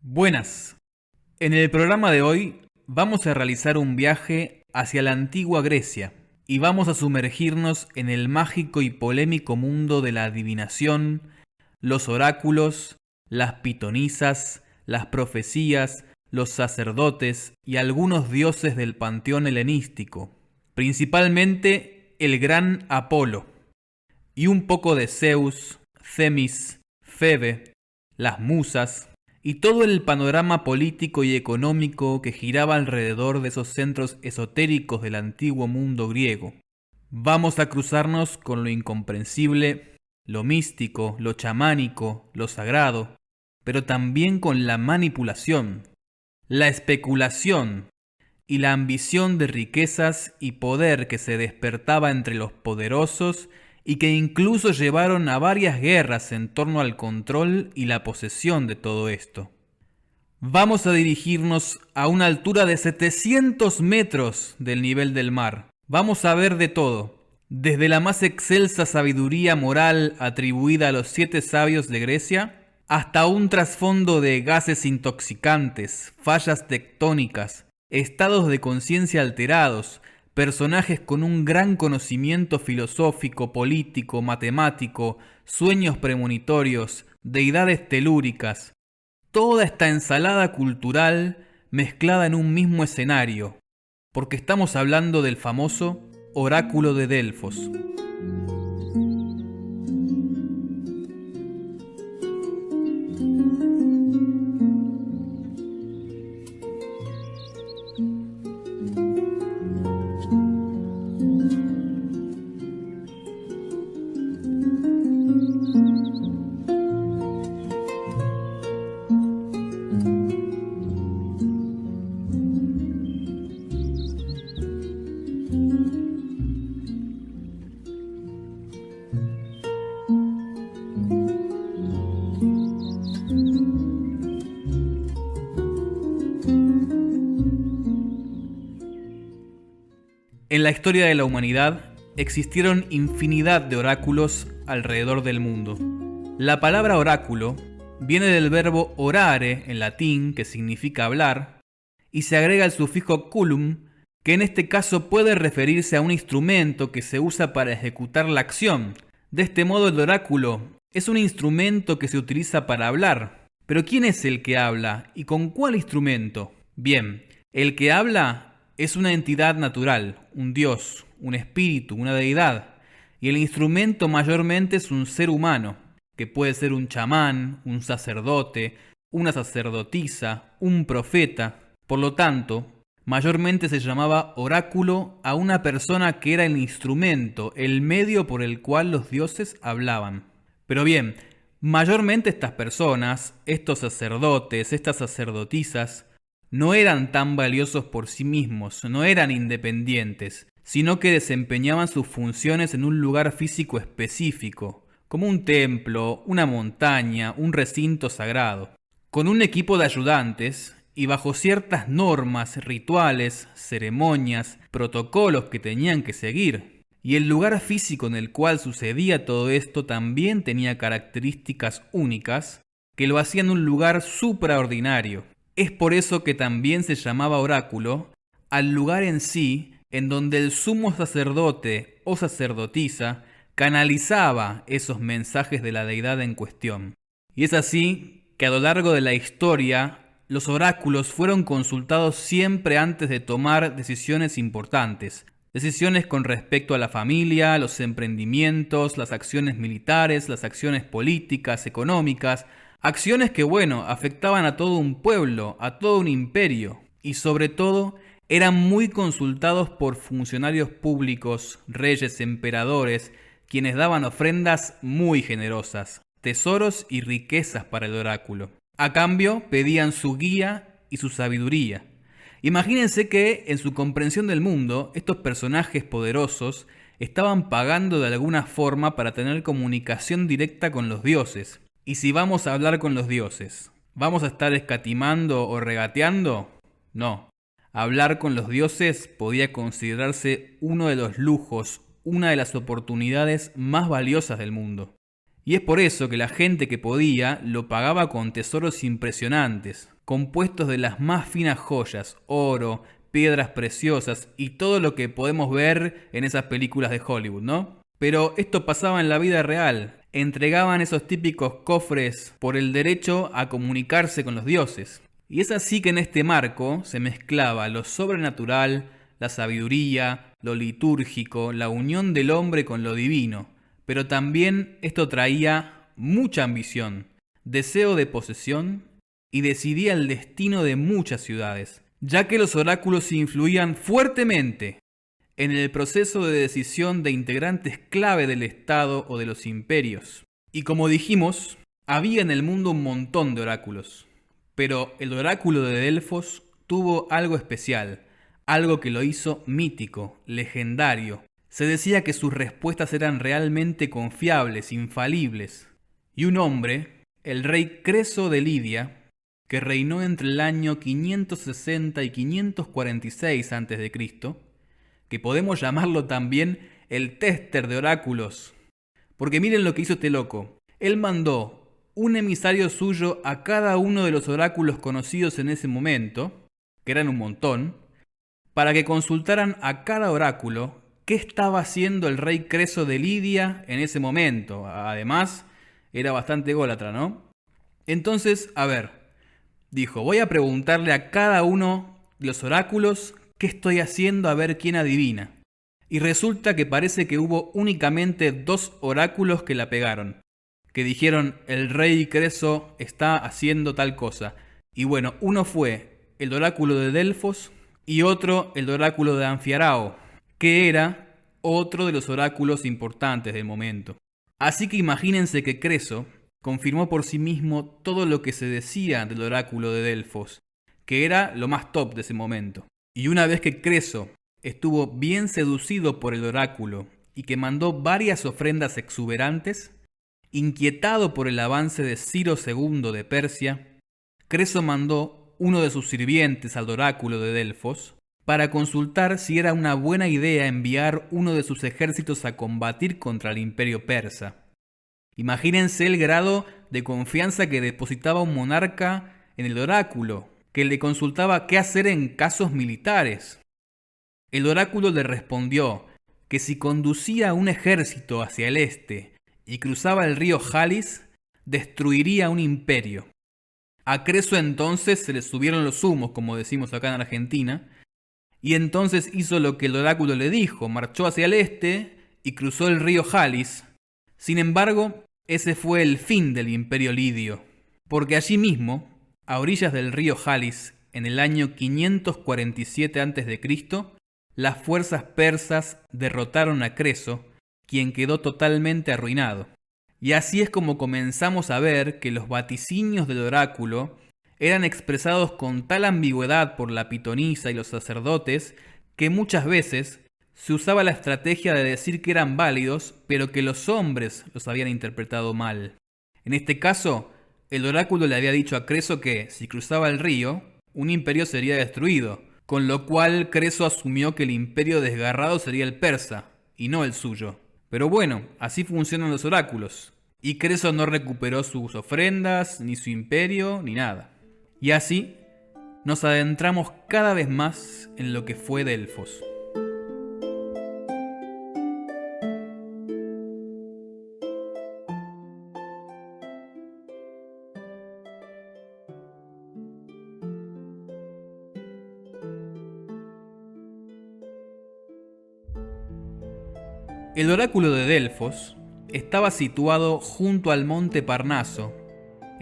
Buenas. En el programa de hoy vamos a realizar un viaje hacia la antigua Grecia y vamos a sumergirnos en el mágico y polémico mundo de la adivinación, los oráculos, las pitonisas, las profecías, los sacerdotes y algunos dioses del panteón helenístico, principalmente el gran Apolo, y un poco de Zeus, Themis, Febe, las musas y todo el panorama político y económico que giraba alrededor de esos centros esotéricos del antiguo mundo griego. Vamos a cruzarnos con lo incomprensible, lo místico, lo chamánico, lo sagrado, pero también con la manipulación, la especulación y la ambición de riquezas y poder que se despertaba entre los poderosos y que incluso llevaron a varias guerras en torno al control y la posesión de todo esto. Vamos a dirigirnos a una altura de 700 metros del nivel del mar. Vamos a ver de todo, desde la más excelsa sabiduría moral atribuida a los 7 sabios de Grecia, hasta un trasfondo de gases intoxicantes, fallas tectónicas, estados de conciencia alterados, personajes con un gran conocimiento filosófico, político, matemático, sueños premonitorios, deidades telúricas. Toda esta ensalada cultural mezclada en un mismo escenario, porque estamos hablando del famoso Oráculo de Delfos. En la historia de la humanidad existieron infinidad de oráculos alrededor del mundo. La palabra oráculo viene del verbo orare en latín, que significa hablar, y se agrega el sufijo culum, que en este caso puede referirse a un instrumento que se usa para ejecutar la acción. De este modo, el oráculo es un instrumento que se utiliza para hablar. Pero ¿quién es el que habla y con cuál instrumento? Bien, el que habla es una entidad natural, un dios, un espíritu, una deidad, y el instrumento mayormente es un ser humano, que puede ser un chamán, un sacerdote, una sacerdotisa, un profeta. Por lo tanto, mayormente se llamaba oráculo a una persona que era el instrumento, el medio por el cual los dioses hablaban. Pero bien, mayormente estas personas, estos sacerdotes, estas sacerdotisas, no eran tan valiosos por sí mismos, no eran independientes, sino que desempeñaban sus funciones en un lugar físico específico, como un templo, una montaña, un recinto sagrado, con un equipo de ayudantes y bajo ciertas normas, rituales, ceremonias, protocolos que tenían que seguir. Y el lugar físico en el cual sucedía todo esto también tenía características únicas que lo hacían un lugar supraordinario. Es por eso que también se llamaba oráculo al lugar en sí en donde el sumo sacerdote o sacerdotisa canalizaba esos mensajes de la deidad en cuestión. Y es así que a lo largo de la historia los oráculos fueron consultados siempre antes de tomar decisiones importantes. Decisiones con respecto a la familia, los emprendimientos, las acciones militares, las acciones políticas, económicas, acciones que, afectaban a todo un pueblo, a todo un imperio, y sobre todo eran muy consultados por funcionarios públicos, reyes, emperadores, quienes daban ofrendas muy generosas, tesoros y riquezas para el oráculo. A cambio, pedían su guía y su sabiduría. Imagínense que, en su comprensión del mundo, estos personajes poderosos estaban pagando de alguna forma para tener comunicación directa con los dioses. Y si vamos a hablar con los dioses, ¿vamos a estar escatimando o regateando? No. Hablar con los dioses podía considerarse uno de los lujos, una de las oportunidades más valiosas del mundo. Y es por eso que la gente que podía lo pagaba con tesoros impresionantes, compuestos de las más finas joyas, oro, piedras preciosas y todo lo que podemos ver en esas películas de Hollywood, ¿no? Pero esto pasaba en la vida real. Entregaban esos típicos cofres por el derecho a comunicarse con los dioses. Y es así que en este marco se mezclaba lo sobrenatural, la sabiduría, lo litúrgico, la unión del hombre con lo divino. Pero también esto traía mucha ambición, deseo de posesión y decidía el destino de muchas ciudades, ya que los oráculos influían fuertemente en el proceso de decisión de integrantes clave del Estado o de los imperios. Y como dijimos, había en el mundo un montón de oráculos, pero el oráculo de Delfos tuvo algo especial, algo que lo hizo mítico, legendario. Se decía que sus respuestas eran realmente confiables, infalibles. Y un hombre, el rey Creso de Lidia, que reinó entre el año 560 y 546 a.C., que podemos llamarlo también el tester de oráculos. Porque miren lo que hizo este loco. Él mandó un emisario suyo a cada uno de los oráculos conocidos en ese momento, que eran un montón, para que consultaran a cada oráculo qué estaba haciendo el rey Creso de Lidia en ese momento. Además, era bastante ególatra, ¿no? Entonces, a ver, dijo, voy a preguntarle a cada uno de los oráculos qué estoy haciendo a ver quién adivina. Y resulta que parece que hubo únicamente 2 oráculos que la pegaron, que dijeron el rey Creso está haciendo tal cosa. Y bueno, uno fue el oráculo de Delfos y otro el oráculo de Anfiarao, que era otro de los oráculos importantes del momento. Así que imagínense que Creso confirmó por sí mismo todo lo que se decía del oráculo de Delfos, que era lo más top de ese momento. Y una vez que Creso estuvo bien seducido por el oráculo y que mandó varias ofrendas exuberantes, inquietado por el avance de Ciro II de Persia, Creso mandó uno de sus sirvientes al oráculo de Delfos para consultar si era una buena idea enviar uno de sus ejércitos a combatir contra el imperio persa. Imagínense el grado de confianza que depositaba un monarca en el oráculo, que le consultaba qué hacer en casos militares. El oráculo le respondió que si conducía un ejército hacia el este y cruzaba el río Jalis, destruiría un imperio. A Creso entonces se le subieron los humos, como decimos acá en Argentina, y entonces hizo lo que el oráculo le dijo, marchó hacia el este y cruzó el río Jalis. Sin embargo, ese fue el fin del imperio lidio, porque allí mismo, a orillas del río Jalis, en el año 547 a.C., las fuerzas persas derrotaron a Creso, quien quedó totalmente arruinado. Y así es como comenzamos a ver que los vaticinios del oráculo eran expresados con tal ambigüedad por la pitonisa y los sacerdotes que muchas veces se usaba la estrategia de decir que eran válidos, pero que los hombres los habían interpretado mal. En este caso, el oráculo le había dicho a Creso que, si cruzaba el río, un imperio sería destruido, con lo cual Creso asumió que el imperio desgarrado sería el persa, y no el suyo. Pero bueno, así funcionan los oráculos, y Creso no recuperó sus ofrendas, ni su imperio, ni nada. Y así, nos adentramos cada vez más en lo que fue Delfos. El oráculo de Delfos estaba situado junto al monte Parnaso,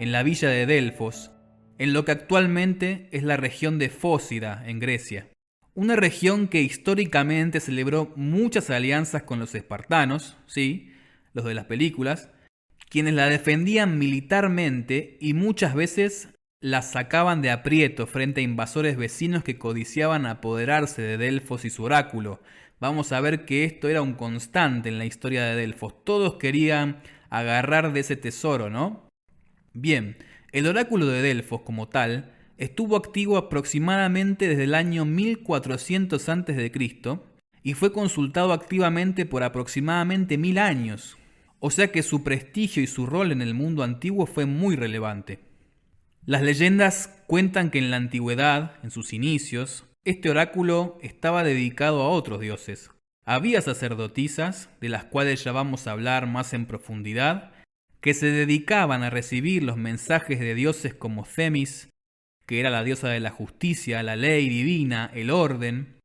en la villa de Delfos, en lo que actualmente es la región de Fócida, en Grecia. Una región que históricamente celebró muchas alianzas con los espartanos, sí, los de las películas, quienes la defendían militarmente y muchas veces la sacaban de aprieto frente a invasores vecinos que codiciaban apoderarse de Delfos y su oráculo. Vamos a ver que esto era un constante en la historia de Delfos. Todos querían agarrar de ese tesoro, ¿no? Bien, el oráculo de Delfos como tal estuvo activo aproximadamente desde el año 1400 a.C. y fue consultado activamente por aproximadamente 1000 años. o sea que su prestigio y su rol en el mundo antiguo fue muy relevante. Las leyendas cuentan que en la antigüedad, en sus inicios, este oráculo estaba dedicado a otros dioses. Había sacerdotisas, de las cuales ya vamos a hablar más en profundidad, que se dedicaban a recibir los mensajes de dioses como Themis, que era la diosa de la justicia, la ley divina, el orden,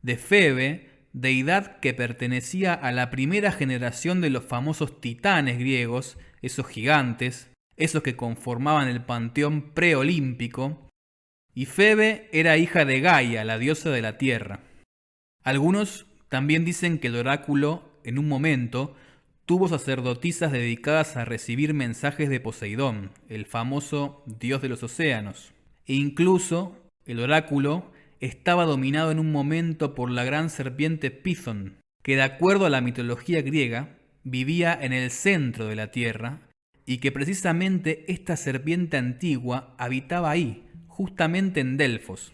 de Febe, deidad que pertenecía a la primera generación de los famosos titanes griegos, esos gigantes, esos que conformaban el panteón preolímpico, y Febe era hija de Gaia, la diosa de la tierra. Algunos también dicen que el oráculo, en un momento, tuvo sacerdotisas dedicadas a recibir mensajes de Poseidón, el famoso dios de los océanos. E incluso el oráculo estaba dominado en un momento por la gran serpiente Pithon, que de acuerdo a la mitología griega, vivía en el centro de la tierra, y que precisamente esta serpiente antigua habitaba ahí, justamente en Delfos.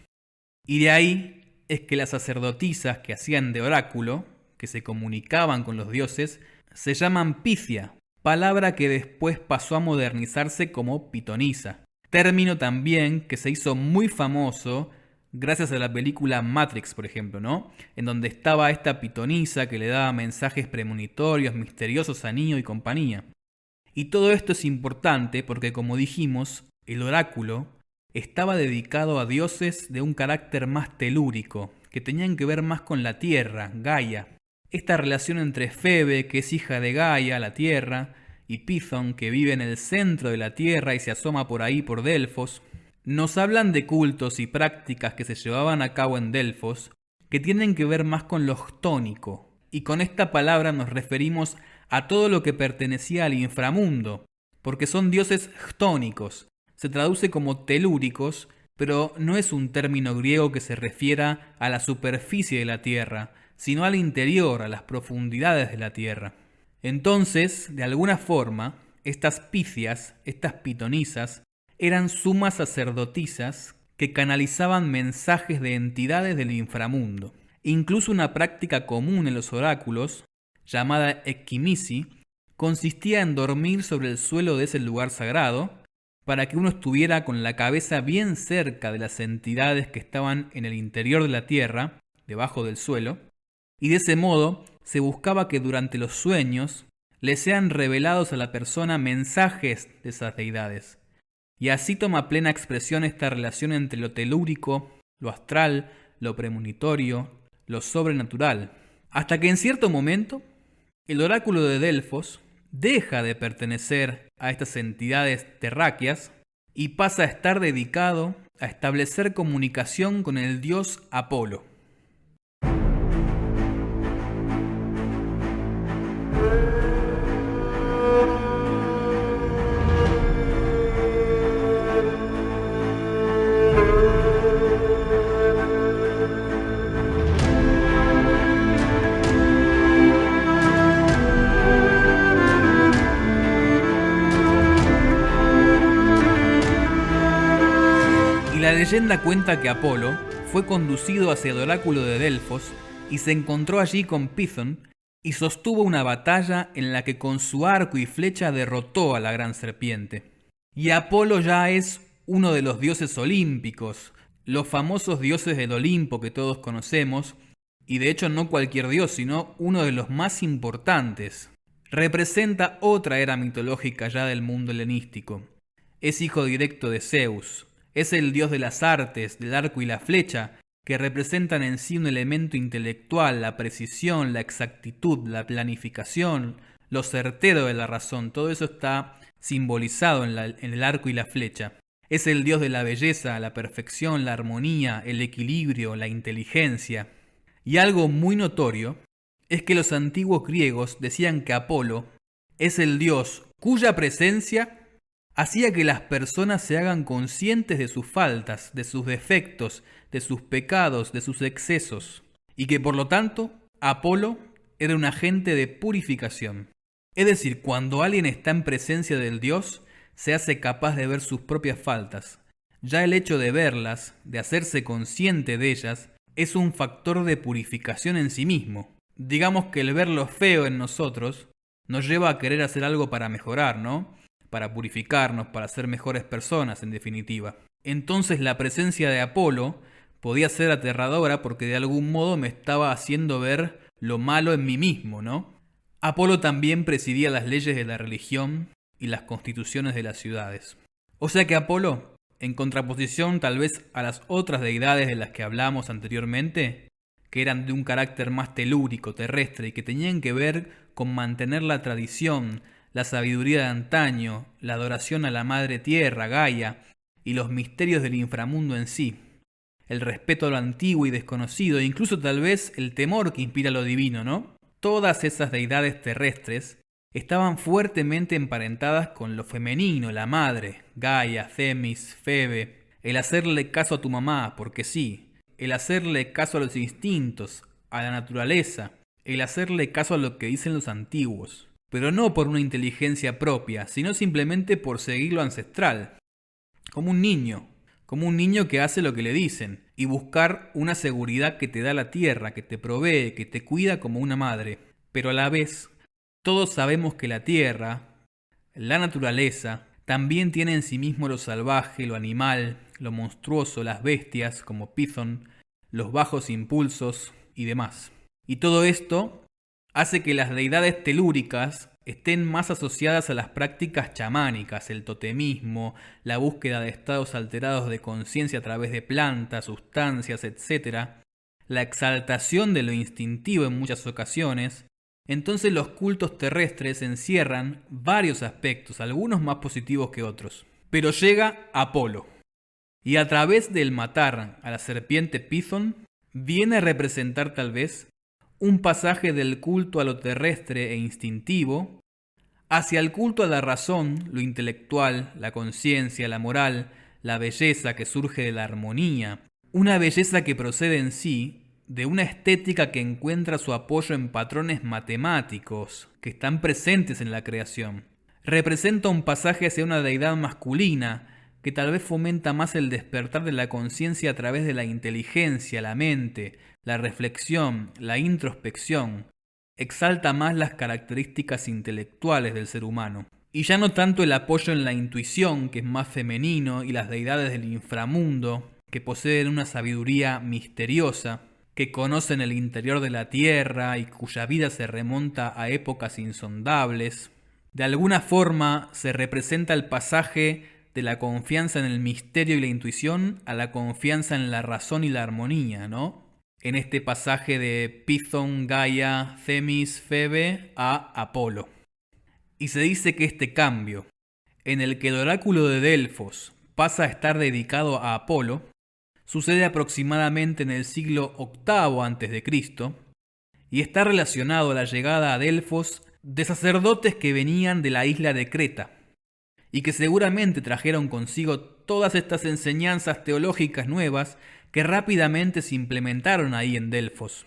Y de ahí es que las sacerdotisas que hacían de oráculo, que se comunicaban con los dioses, se llaman Pythia, palabra que después pasó a modernizarse como pitonisa. Término también que se hizo muy famoso gracias a la película Matrix, por ejemplo, ¿no? En donde estaba esta pitonisa que le daba mensajes premonitorios, misteriosos a Neo y compañía. Y todo esto es importante porque, como dijimos, el oráculo estaba dedicado a dioses de un carácter más telúrico, que tenían que ver más con la tierra, Gaia. Esta relación entre Febe, que es hija de Gaia, la tierra, y Pithon, que vive en el centro de la tierra y se asoma por ahí por Delfos, nos hablan de cultos y prácticas que se llevaban a cabo en Delfos, que tienen que ver más con lo chtónico, y con esta palabra nos referimos a todo lo que pertenecía al inframundo, porque son dioses chtónicos, se traduce como telúricos, pero no es un término griego que se refiera a la superficie de la tierra, sino al interior, a las profundidades de la tierra. Entonces, de alguna forma, estas picias, estas pitonisas, eran sumas sacerdotisas que canalizaban mensajes de entidades del inframundo. Incluso una práctica común en los oráculos, llamada ekimisi, consistía en dormir sobre el suelo de ese lugar sagrado, para que uno estuviera con la cabeza bien cerca de las entidades que estaban en el interior de la tierra, debajo del suelo, y de ese modo se buscaba que durante los sueños le sean revelados a la persona mensajes de esas deidades. Y así toma plena expresión esta relación entre lo telúrico, lo astral, lo premonitorio, lo sobrenatural. Hasta que en cierto momento, el oráculo de Delfos deja de pertenecer a estas entidades terráqueas y pasa a estar dedicado a establecer comunicación con el dios Apolo. La leyenda cuenta que Apolo fue conducido hacia el oráculo de Delfos y se encontró allí con Pithon y sostuvo una batalla en la que con su arco y flecha derrotó a la gran serpiente. Y Apolo ya es uno de los dioses olímpicos, los famosos dioses del Olimpo que todos conocemos, y de hecho no cualquier dios, sino uno de los más importantes. Representa otra era mitológica ya del mundo helenístico. Es hijo directo de Zeus. Es el dios de las artes, del arco y la flecha, que representan en sí un elemento intelectual, la precisión, la exactitud, la planificación, lo certero de la razón. Todo eso está simbolizado en el arco y la flecha. Es el dios de la belleza, la perfección, la armonía, el equilibrio, la inteligencia. Y algo muy notorio es que los antiguos griegos decían que Apolo es el dios cuya presencia hacía que las personas se hagan conscientes de sus faltas, de sus defectos, de sus pecados, de sus excesos, y que por lo tanto Apolo era un agente de purificación. Es decir, cuando alguien está en presencia del Dios, se hace capaz de ver sus propias faltas. Ya el hecho de verlas, de hacerse consciente de ellas, es un factor de purificación en sí mismo. Digamos que el ver lo feo en nosotros nos lleva a querer hacer algo para mejorar, ¿no? Para purificarnos, para ser mejores personas, en definitiva. Entonces la presencia de Apolo podía ser aterradora porque de algún modo me estaba haciendo ver lo malo en mí mismo, ¿no? Apolo también presidía las leyes de la religión y las constituciones de las ciudades. O sea que Apolo, en contraposición tal vez a las otras deidades de las que hablamos anteriormente, que eran de un carácter más telúrico, terrestre, y que tenían que ver con mantener la tradición, la sabiduría de antaño, la adoración a la madre tierra, Gaia, y los misterios del inframundo en sí, el respeto a lo antiguo y desconocido, e incluso tal vez el temor que inspira lo divino, ¿no? Todas esas deidades terrestres estaban fuertemente emparentadas con lo femenino, la madre, Gaia, Themis, Febe, el hacerle caso a tu mamá, porque sí, el hacerle caso a los instintos, a la naturaleza, el hacerle caso a lo que dicen los antiguos, pero no por una inteligencia propia, sino simplemente por seguir lo ancestral, como un niño que hace lo que le dicen, y buscar una seguridad que te da la tierra, que te provee, que te cuida como una madre. Pero a la vez, todos sabemos que la tierra, la naturaleza, también tiene en sí mismo lo salvaje, lo animal, lo monstruoso, las bestias como Python, los bajos impulsos y demás. Y todo esto hace que las deidades telúricas estén más asociadas a las prácticas chamánicas, el totemismo, la búsqueda de estados alterados de conciencia a través de plantas, sustancias, etc., la exaltación de lo instintivo en muchas ocasiones. Entonces los cultos terrestres encierran varios aspectos, algunos más positivos que otros. Pero llega Apolo, y a través del matar a la serpiente Python, viene a representar tal vez un pasaje del culto a lo terrestre e instintivo hacia el culto a la razón, lo intelectual, la conciencia, la moral, la belleza que surge de la armonía, una belleza que procede en sí de una estética que encuentra su apoyo en patrones matemáticos que están presentes en la creación. Representa un pasaje hacia una deidad masculina que tal vez fomenta más el despertar de la conciencia a través de la inteligencia, la mente, la reflexión, la introspección. Exalta más las características intelectuales del ser humano. Y ya no tanto el apoyo en la intuición, que es más femenino, y las deidades del inframundo, que poseen una sabiduría misteriosa, que conocen el interior de la tierra y cuya vida se remonta a épocas insondables. De alguna forma se representa el pasaje de la confianza en el misterio y la intuición a la confianza en la razón y la armonía, ¿no? En este pasaje de Python, Gaia, Themis, Febe a Apolo. Y se dice que este cambio, en el que el oráculo de Delfos pasa a estar dedicado a Apolo, sucede aproximadamente en el siglo VIII a.C. y está relacionado a la llegada a Delfos de sacerdotes que venían de la isla de Creta y que seguramente trajeron consigo todas estas enseñanzas teológicas nuevas que rápidamente se implementaron ahí en Delfos.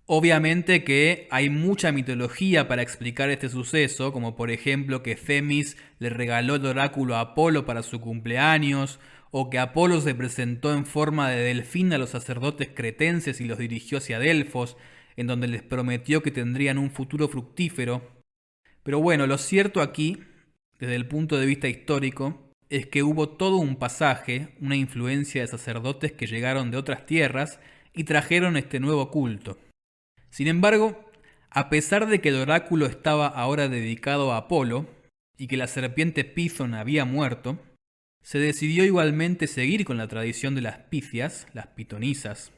Obviamente que hay mucha mitología para explicar este suceso, como por ejemplo que Themis le regaló el oráculo a Apolo para su cumpleaños, o que Apolo se presentó en forma de delfín a los sacerdotes cretenses y los dirigió hacia Delfos, en donde les prometió que tendrían un futuro fructífero. Pero bueno, lo cierto aquí, desde el punto de vista histórico, es que hubo todo un pasaje, una influencia de sacerdotes que llegaron de otras tierras y trajeron este nuevo culto. Sin embargo, a pesar de que el oráculo estaba ahora dedicado a Apolo y que la serpiente Python había muerto, se decidió igualmente seguir con la tradición de las picias, las pitonisas.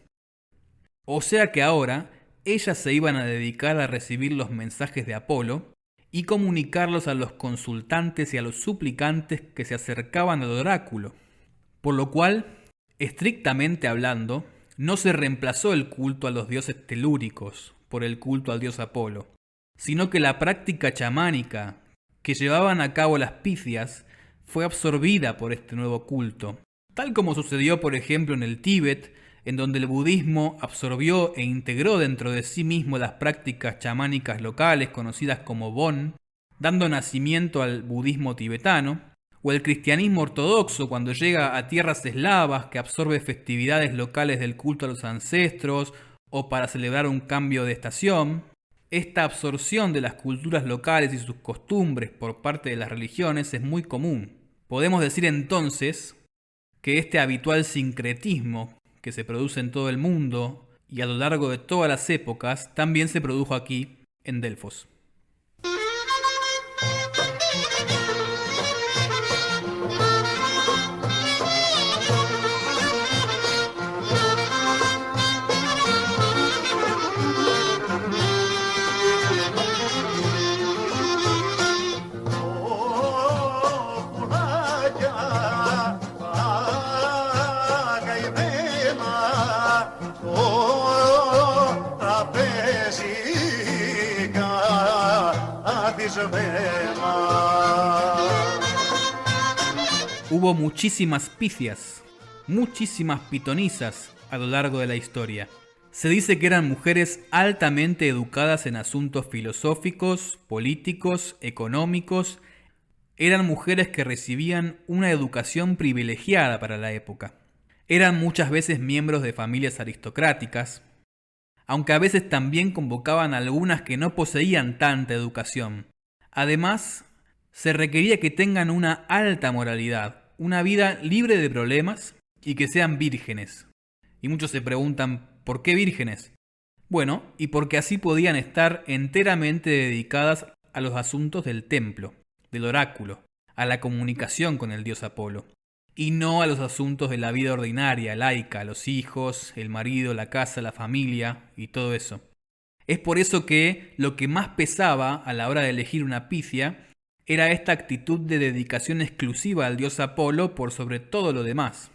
O sea que ahora ellas se iban a dedicar a recibir los mensajes de Apolo y comunicarlos a los consultantes y a los suplicantes que se acercaban al oráculo. Por lo cual, estrictamente hablando, no se reemplazó el culto a los dioses telúricos por el culto al dios Apolo, sino que la práctica chamánica que llevaban a cabo las picias fue absorbida por este nuevo culto, tal como sucedió por ejemplo en el Tíbet, en donde el budismo absorbió e integró dentro de sí mismo las prácticas chamánicas locales conocidas como Bon, dando nacimiento al budismo tibetano, o el cristianismo ortodoxo cuando llega a tierras eslavas que absorbe festividades locales del culto a los ancestros o para celebrar un cambio de estación. esta absorción de las culturas locales y sus costumbres por parte de las religiones es muy común. Podemos decir entonces que este habitual sincretismo que se produce en todo el mundo y a lo largo de todas las épocas también se produjo aquí en Delfos. Hubo muchísimas picias, muchísimas pitonisas a lo largo de la historia. Se dice que eran mujeres altamente educadas en asuntos filosóficos, políticos, económicos. Eran mujeres que recibían una educación privilegiada para la época. Eran muchas veces miembros de familias aristocráticas, aunque a veces también convocaban a algunas que no poseían tanta educación. Además, se requería que tengan una alta moralidad, una vida libre de problemas y que sean vírgenes. Y muchos se preguntan, ¿por qué vírgenes? Bueno, y porque así podían estar enteramente dedicadas a los asuntos del templo, del oráculo, a la comunicación con el dios Apolo, y no a los asuntos de la vida ordinaria, laica, los hijos, el marido, la casa, la familia y todo eso. Es por eso que lo que más pesaba a la hora de elegir una picia era esta actitud de dedicación exclusiva al dios Apolo por sobre todo lo demás.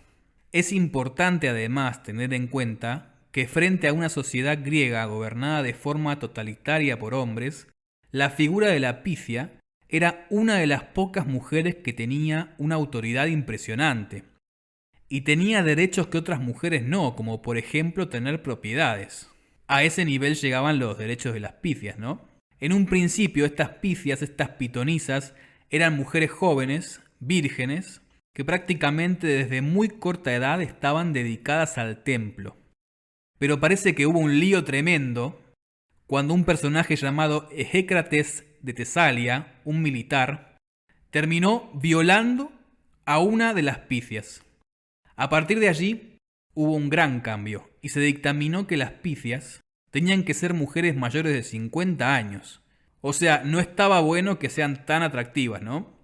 Es importante además tener en cuenta que frente a una sociedad griega gobernada de forma totalitaria por hombres, la figura de la picia era una de las pocas mujeres que tenía una autoridad impresionante y tenía derechos que otras mujeres no, como por ejemplo tener propiedades. A ese nivel llegaban los derechos de las picias, ¿no? En un principio estas picias, estas pitonisas, eran mujeres jóvenes, vírgenes, que prácticamente desde muy corta edad estaban dedicadas al templo. Pero parece que hubo un lío tremendo cuando un personaje llamado Egécrates de Tesalia, un militar, terminó violando a una de las picias. A partir de allí hubo un gran cambio y se dictaminó que las picias tenían que ser mujeres mayores de 50 años. O sea, no estaba bueno que sean tan atractivas, ¿no?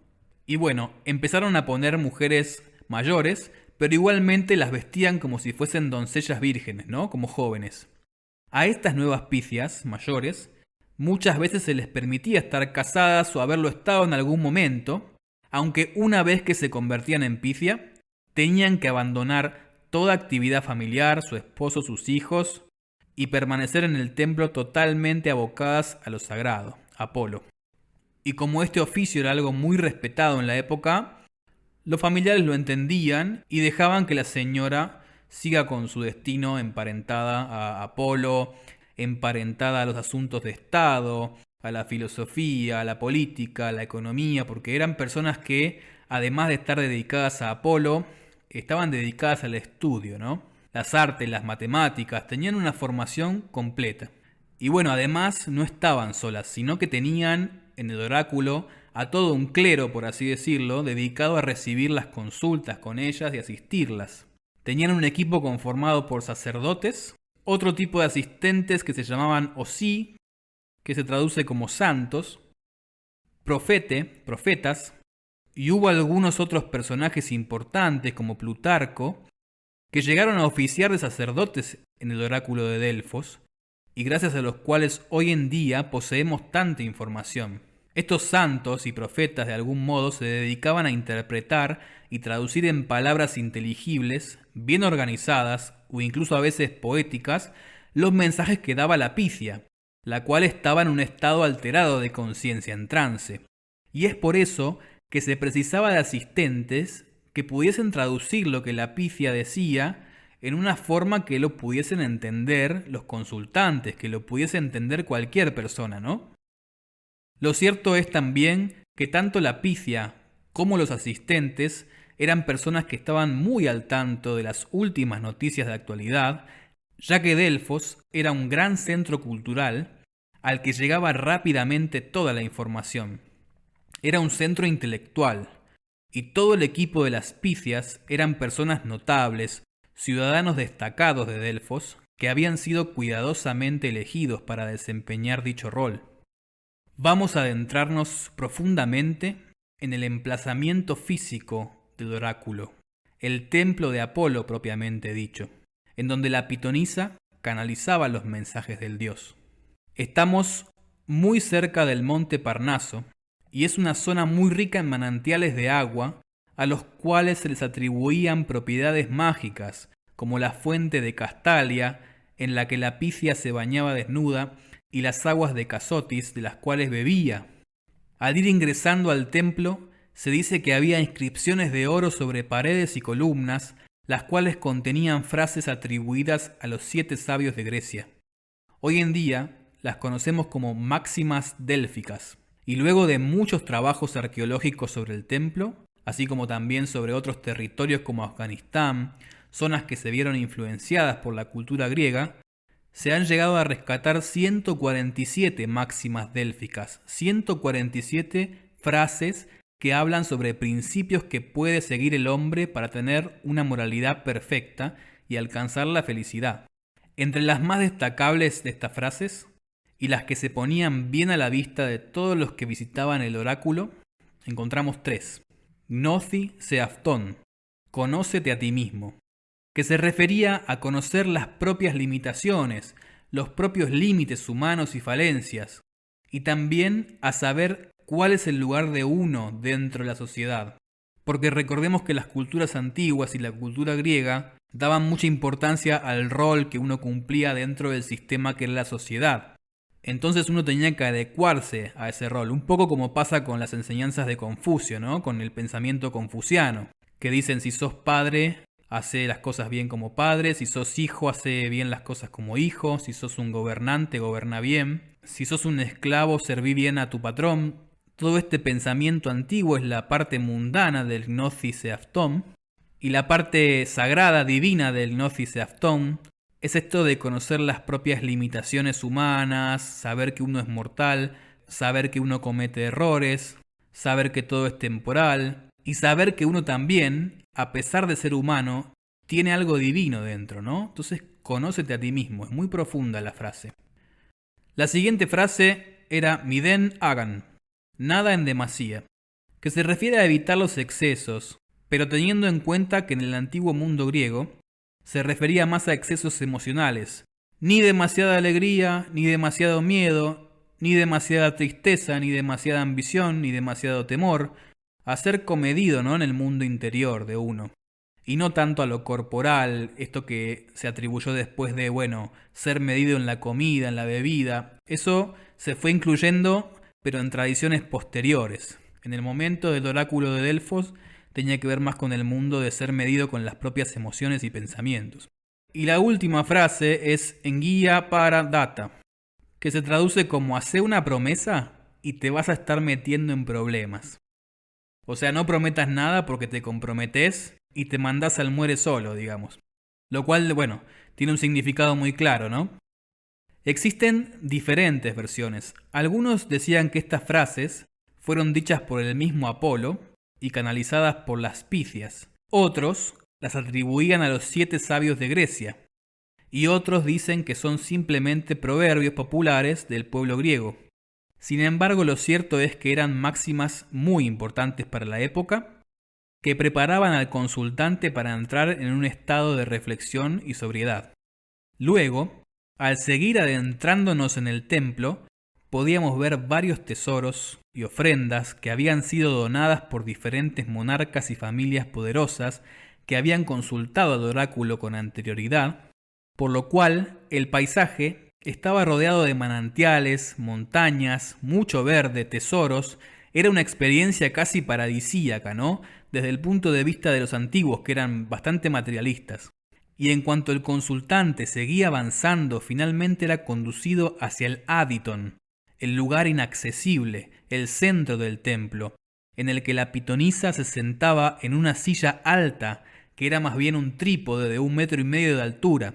Y bueno, empezaron a poner mujeres mayores, pero igualmente las vestían como si fuesen doncellas vírgenes, ¿no? Como jóvenes. A estas nuevas picias mayores, muchas veces se les permitía estar casadas o haberlo estado en algún momento, aunque una vez que se convertían en picia, tenían que abandonar toda actividad familiar, su esposo, sus hijos, y permanecer en el templo totalmente abocadas a lo sagrado, Apolo. Y como este oficio era algo muy respetado en la época, los familiares lo entendían y dejaban que la señora siga con su destino emparentada a Apolo, emparentada a los asuntos de Estado, a la filosofía, a la política, a la economía, porque eran personas que, además de estar dedicadas a Apolo, estaban dedicadas al estudio, ¿no? Las artes, las matemáticas, tenían una formación completa. Y bueno, además no estaban solas, sino que tenían en el oráculo a todo un clero, por así decirlo, dedicado a recibir las consultas con ellas y asistirlas. Tenían un equipo conformado por sacerdotes, otro tipo de asistentes que se llamaban osí, que se traduce como santos, profetas, y hubo algunos otros personajes importantes como Plutarco, que llegaron a oficiar de sacerdotes en el oráculo de Delfos, y gracias a los cuales hoy en día poseemos tanta información. Estos santos y profetas de algún modo se dedicaban a interpretar y traducir en palabras inteligibles, bien organizadas o incluso a veces poéticas, los mensajes que daba la picia, la cual estaba en un estado alterado de conciencia, en trance. Y es por eso que se precisaba de asistentes que pudiesen traducir lo que la picia decía en una forma que lo pudiesen entender los consultantes, que lo pudiese entender cualquier persona, ¿no? Lo cierto es también que tanto la picia como los asistentes eran personas que estaban muy al tanto de las últimas noticias de actualidad, ya que Delfos era un gran centro cultural, al que llegaba rápidamente toda la información. Era un centro intelectual, y todo el equipo de las Picias eran personas notables, ciudadanos destacados de Delfos, que habían sido cuidadosamente elegidos para desempeñar dicho rol. Vamos a adentrarnos profundamente en el emplazamiento físico del oráculo, el templo de Apolo propiamente dicho, en donde la pitonisa canalizaba los mensajes del dios. Estamos muy cerca del monte Parnaso, y es una zona muy rica en manantiales de agua, a los cuales se les atribuían propiedades mágicas, como la fuente de Castalia, en la que la Picia se bañaba desnuda, y las aguas de Casotis, de las cuales bebía. Al ir ingresando al templo, se dice que había inscripciones de oro sobre paredes y columnas, las cuales contenían frases atribuidas a los 7 sabios de Grecia. Hoy en día las conocemos como máximas délficas, y luego de muchos trabajos arqueológicos sobre el templo, así como también sobre otros territorios como Afganistán, zonas que se vieron influenciadas por la cultura griega, se han llegado a rescatar 147 máximas délficas, 147 frases que hablan sobre principios que puede seguir el hombre para tener una moralidad perfecta y alcanzar la felicidad. Entre las más destacables de estas frases, y las que se ponían bien a la vista de todos los que visitaban el oráculo, encontramos 3. Gnothi seaftón, conócete a ti mismo, que se refería a conocer las propias limitaciones, los propios límites humanos y falencias, y también a saber cuál es el lugar de uno dentro de la sociedad. Porque recordemos que las culturas antiguas y la cultura griega daban mucha importancia al rol que uno cumplía dentro del sistema que era la sociedad. Entonces uno tenía que adecuarse a ese rol, un poco como pasa con las enseñanzas de Confucio, ¿no? Con el pensamiento confuciano, que dicen si sos padre, hace las cosas bien como padre, si sos hijo, hace bien las cosas como hijo, si sos un gobernante, goberna bien, si sos un esclavo, serví bien a tu patrón. Todo este pensamiento antiguo es la parte mundana del Gnothi seaftón, y la parte sagrada, divina del Gnothi seaftón es esto de conocer las propias limitaciones humanas, saber que uno es mortal, saber que uno comete errores, saber que todo es temporal, y saber que uno también, a pesar de ser humano, tiene algo divino dentro, ¿no? Entonces, conócete a ti mismo. Es muy profunda la frase. La siguiente frase era Miden hagan, nada en demasía, que se refiere a evitar los excesos, pero teniendo en cuenta que en el antiguo mundo griego se refería más a excesos emocionales. Ni demasiada alegría, ni demasiado miedo, ni demasiada tristeza, ni demasiada ambición, ni demasiado temor, a ser comedido, ¿no? En el mundo interior de uno. Y no tanto a lo corporal, esto que se atribuyó después de, ser medido en la comida, en la bebida. Eso se fue incluyendo, pero en tradiciones posteriores. En el momento del oráculo de Delfos tenía que ver más con el mundo de ser medido con las propias emociones y pensamientos. Y la última frase es enguía para data, que se traduce como hace una promesa y te vas a estar metiendo en problemas. O sea, no prometas nada porque te comprometes y te mandás al muere solo, digamos. Lo cual, tiene un significado muy claro, ¿no? Existen diferentes versiones. Algunos decían que estas frases fueron dichas por el mismo Apolo y canalizadas por las Picias. Otros las atribuían a los 7 sabios de Grecia. Y otros dicen que son simplemente proverbios populares del pueblo griego. Sin embargo, lo cierto es que eran máximas muy importantes para la época, que preparaban al consultante para entrar en un estado de reflexión y sobriedad. Luego, al seguir adentrándonos en el templo, podíamos ver varios tesoros y ofrendas que habían sido donadas por diferentes monarcas y familias poderosas que habían consultado al oráculo con anterioridad, por lo cual el paisaje estaba rodeado de manantiales, montañas, mucho verde, tesoros. Era una experiencia casi paradisíaca, ¿no? Desde el punto de vista de los antiguos, que eran bastante materialistas. Y en cuanto el consultante seguía avanzando, finalmente era conducido hacia el Aditon, el lugar inaccesible, el centro del templo, en el que la pitonisa se sentaba en una silla alta, que era más bien un trípode de 1,5 metros de altura.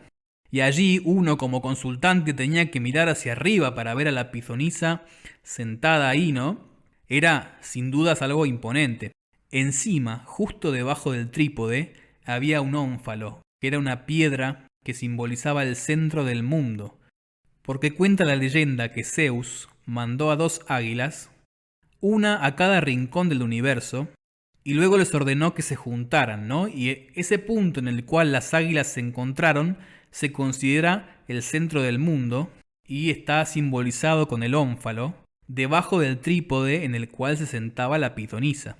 Y allí uno como consultante tenía que mirar hacia arriba para ver a la pitonisa sentada ahí, ¿no? Era sin dudas algo imponente. Encima, justo debajo del trípode, había un ónfalo, que era una piedra que simbolizaba el centro del mundo. Porque cuenta la leyenda que Zeus mandó a 2 águilas, una a cada rincón del universo, y luego les ordenó que se juntaran, ¿no? Y ese punto en el cual las águilas se encontraron se considera el centro del mundo y está simbolizado con el ónfalo, debajo del trípode en el cual se sentaba la pitonisa.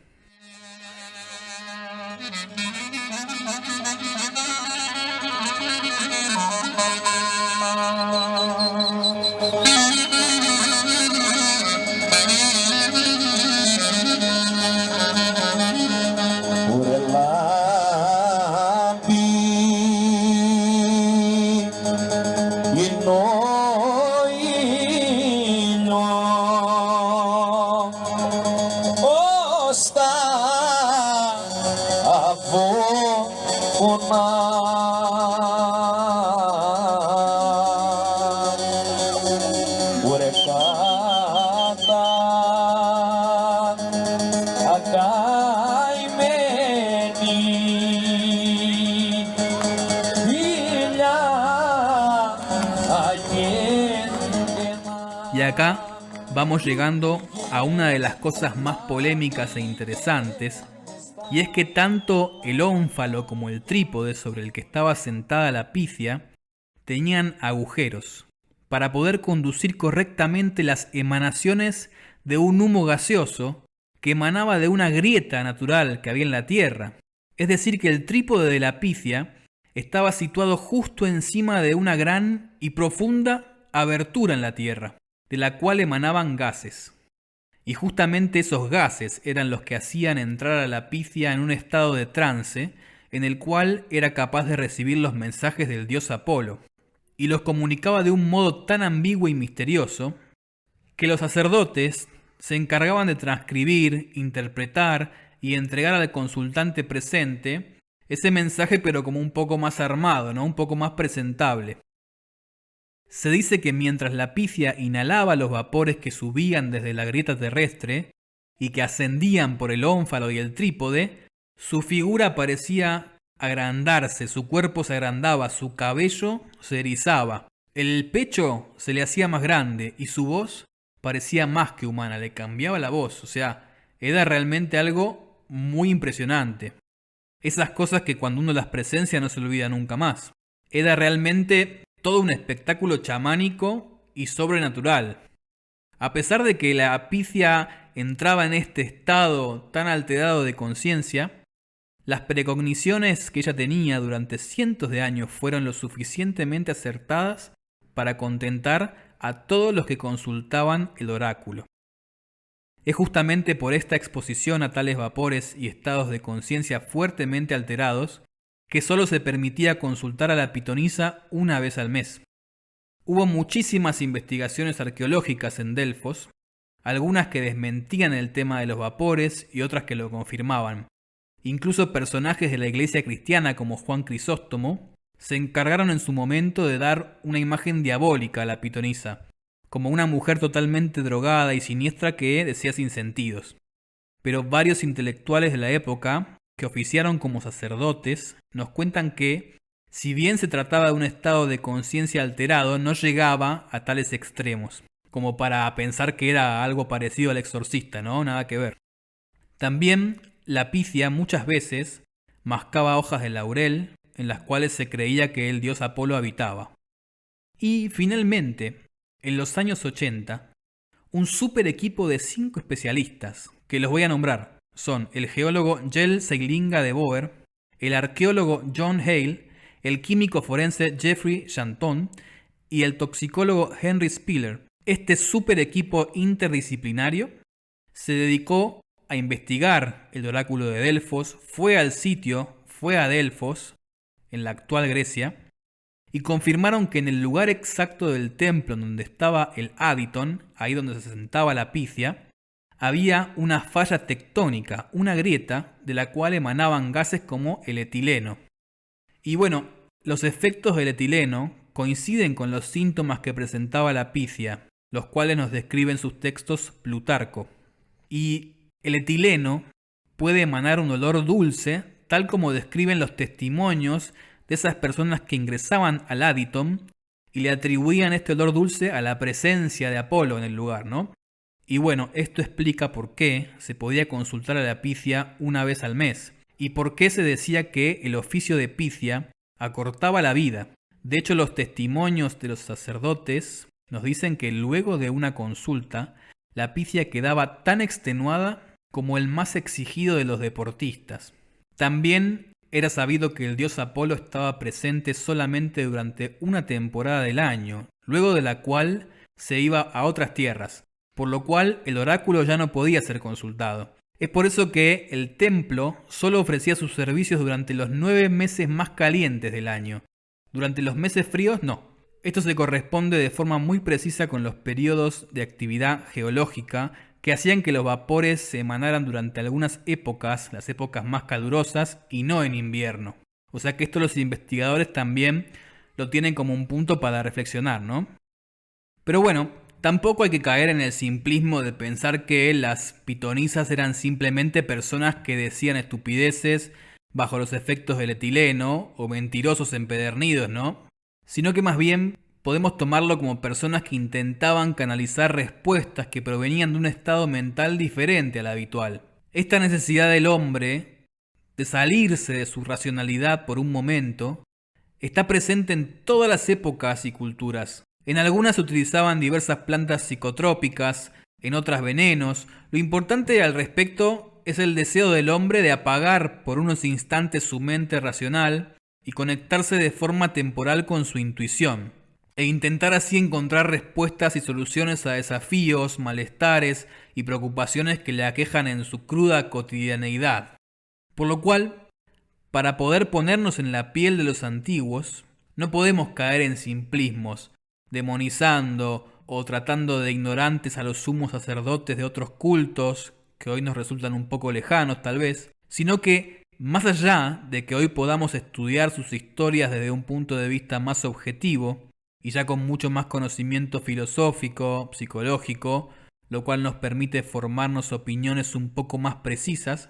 Y acá vamos llegando a una de las cosas más polémicas e interesantes, y es que tanto el ónfalo como el trípode sobre el que estaba sentada la pifia tenían agujeros para poder conducir correctamente las emanaciones de un humo gaseoso que emanaba de una grieta natural que había en la Tierra. Es decir, que el trípode de la pifia estaba situado justo encima de una gran y profunda abertura en la Tierra, de la cual emanaban gases. Y justamente esos gases eran los que hacían entrar a la pifia en un estado de trance en el cual era capaz de recibir los mensajes del dios Apolo, y los comunicaba de un modo tan ambiguo y misterioso que los sacerdotes se encargaban de transcribir, interpretar y entregar al consultante presente ese mensaje, pero como un poco más armado, ¿no? Un poco más presentable. Se dice que mientras la pifia inhalaba los vapores que subían desde la grieta terrestre y que ascendían por el ónfalo y el trípode, su figura parecía agrandarse, su cuerpo se agrandaba, su cabello se erizaba, el pecho se le hacía más grande y su voz parecía más que humana, le cambiaba la voz, o sea, era realmente algo muy impresionante. Esas cosas que cuando uno las presencia no se olvida nunca más. Era realmente todo un espectáculo chamánico y sobrenatural. A pesar de que la pifia entraba en este estado tan alterado de conciencia, las precogniciones que ella tenía durante cientos de años fueron lo suficientemente acertadas para contentar a todos los que consultaban el oráculo. Es justamente por esta exposición a tales vapores y estados de conciencia fuertemente alterados que solo se permitía consultar a la pitonisa una vez al mes. Hubo muchísimas investigaciones arqueológicas en Delfos, algunas que desmentían el tema de los vapores y otras que lo confirmaban. Incluso personajes de la iglesia cristiana como Juan Crisóstomo se encargaron en su momento de dar una imagen diabólica a la pitonisa, como una mujer totalmente drogada y siniestra que decía sin sentidos. Pero varios intelectuales de la época que oficiaron como sacerdotes nos cuentan que, si bien se trataba de un estado de conciencia alterado, no llegaba a tales extremos, como para pensar que era algo parecido al exorcista, ¿no? Nada que ver. También la pifia muchas veces mascaba hojas de laurel en las cuales se creía que el dios Apolo habitaba. Y finalmente, en los años 80, un super equipo de 5 especialistas, que los voy a nombrar, son el geólogo Jell Seilinga de Boer, el arqueólogo John Hale, el químico forense Jeffrey Shanton y el toxicólogo Henry Spiller. Este super equipo interdisciplinario se dedicó a investigar el oráculo de Delfos, fue al sitio, fue a Delfos, en la actual Grecia, y confirmaron que en el lugar exacto del templo donde estaba el Aditon, ahí donde se sentaba la pifia, había una falla tectónica, una grieta de la cual emanaban gases como el etileno. Y bueno, los efectos del etileno, coinciden con los síntomas que presentaba la pifia, los cuales nos describe en sus textos Plutarco. Y el etileno puede emanar un olor dulce, tal como describen los testimonios de esas personas que ingresaban al Aditum y le atribuían este olor dulce a la presencia de Apolo en el lugar, ¿no? Y bueno, esto explica por qué se podía consultar a la pifia una vez al mes y por qué se decía que el oficio de pifia acortaba la vida. De hecho, los testimonios de los sacerdotes nos dicen que luego de una consulta, la pifia quedaba tan extenuada como el más exigido de los deportistas. También era sabido que el dios Apolo estaba presente solamente durante una temporada del año, luego de la cual se iba a otras tierras, por lo cual el oráculo ya no podía ser consultado. Es por eso que el templo solo ofrecía sus servicios durante los 9 meses más calientes del año. Durante los meses fríos, no. Esto se corresponde de forma muy precisa con los periodos de actividad geológica que hacían que los vapores se emanaran durante algunas épocas, las épocas más calurosas, y no en invierno. O sea que esto los investigadores también lo tienen como un punto para reflexionar, ¿no? Pero bueno, tampoco hay que caer en el simplismo de pensar que las pitonisas eran simplemente personas que decían estupideces bajo los efectos del etileno o mentirosos empedernidos, ¿no? Sino que más bien podemos tomarlo como personas que intentaban canalizar respuestas que provenían de un estado mental diferente al habitual. Esta necesidad del hombre de salirse de su racionalidad por un momento está presente en todas las épocas y culturas. En algunas se utilizaban diversas plantas psicotrópicas, en otras venenos. Lo importante al respecto es el deseo del hombre de apagar por unos instantes su mente racional y conectarse de forma temporal con su intuición, e intentar así encontrar respuestas y soluciones a desafíos, malestares y preocupaciones que le aquejan en su cruda cotidianeidad. Por lo cual, para poder ponernos en la piel de los antiguos, no podemos caer en simplismos, demonizando o tratando de ignorantes a los sumos sacerdotes de otros cultos que hoy nos resultan un poco lejanos tal vez, sino que más allá de que hoy podamos estudiar sus historias desde un punto de vista más objetivo y ya con mucho más conocimiento filosófico, psicológico, lo cual nos permite formarnos opiniones un poco más precisas,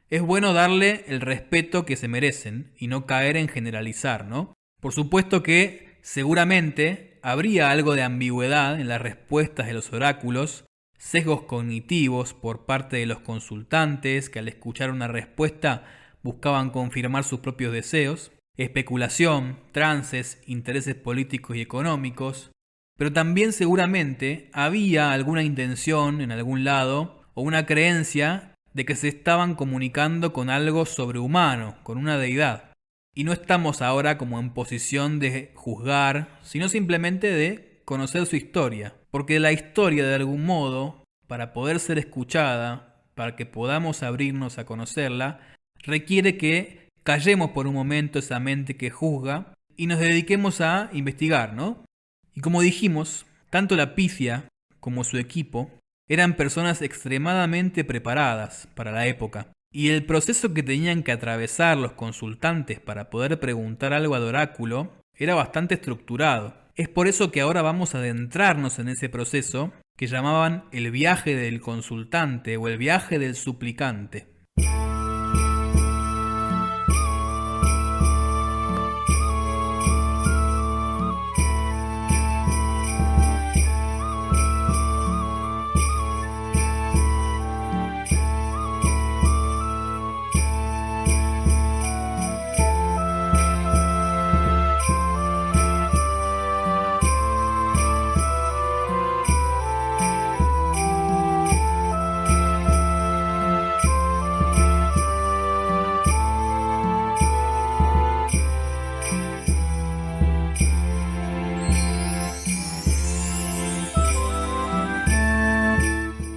es bueno darle el respeto que se merecen y no caer en generalizar, ¿no? Por supuesto que seguramente habría algo de ambigüedad en las respuestas de los oráculos, sesgos cognitivos por parte de los consultantes que al escuchar una respuesta buscaban confirmar sus propios deseos, especulación, trances, intereses políticos y económicos, pero también seguramente había alguna intención en algún lado o una creencia de que se estaban comunicando con algo sobrehumano, con una deidad. Y no estamos ahora como en posición de juzgar, sino simplemente de conocer su historia. Porque la historia, de algún modo, para poder ser escuchada, para que podamos abrirnos a conocerla, requiere que callemos por un momento esa mente que juzga y nos dediquemos a investigar, ¿no? Y como dijimos, tanto la pifia como su equipo eran personas extremadamente preparadas para la época. Y el proceso que tenían que atravesar los consultantes para poder preguntar algo al oráculo era bastante estructurado. Es por eso que ahora vamos a adentrarnos en ese proceso que llamaban el viaje del consultante o el viaje del suplicante.